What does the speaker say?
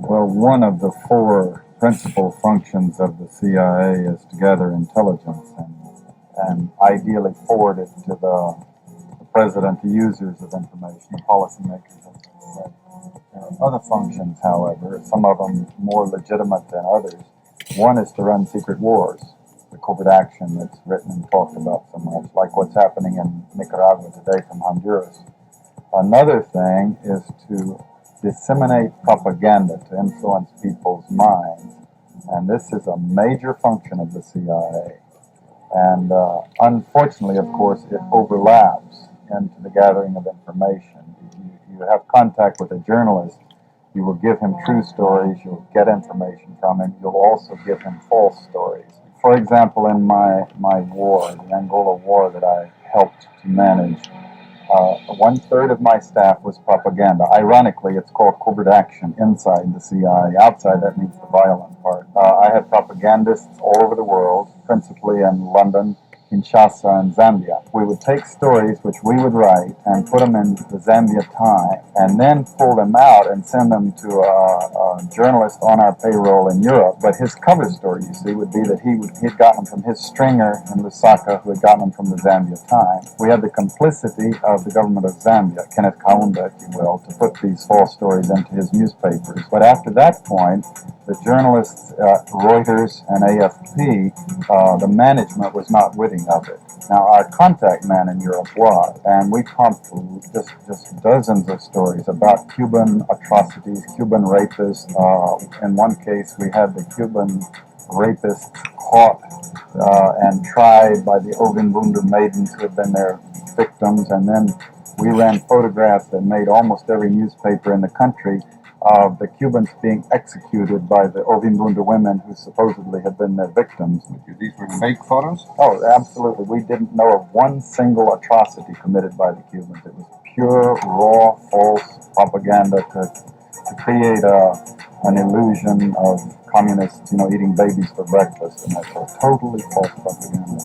Well, one of the four principal functions of the CIA is to gather intelligence and ideally forward it to the president, the users of information, the policymakers, as they say. There are other functions, however, some of them more legitimate than others. One is to run secret wars, the covert action that's written and talked about so much, like what's happening in Nicaragua today from Honduras. Another thing is to disseminate propaganda to influence people's minds. And this is a major function of the CIA. And unfortunately, of course, it overlaps into the gathering of information. You have contact with a journalist, you will give him true stories, you'll get information from him, you'll also give him false stories. For example, in my war, the Angola war that I helped to manage, 1/3 of my staff was propaganda. Ironically, it's called covert action inside the CIA. Outside, that means the violent part. I had propagandists all over the world, principally in London, Kinshasa, and Zambia. We would take stories which we would write and put them in the Zambia Time, and then pull them out and send them to a journalist on our payroll in Europe. But his cover story, you see, would be that he'd gotten them from his stringer in Lusaka, who had gotten them from the Zambia Time. We had the complicity of the government of Zambia, Kenneth Kaunda, if you will, to put these false stories into his newspapers. But after that point, the journalists at Reuters and AFP, the management was not witting of it. Now, our contact man in Europe was, and we pumped just dozens of stories about Cuban atrocities, Cuban rapists. In one case, we had the Cuban rapists caught and tried by the Ovimbundu maidens who had been their victims, and then we ran photographs that made almost every newspaper in the country of the Cubans being executed by the Ovimbundu women who supposedly had been their victims. These were fake photos? Oh, absolutely. We didn't know of one single atrocity committed by the Cubans. It was pure, raw, false propaganda to create an illusion of communists, eating babies for breakfast, and that's totally false propaganda.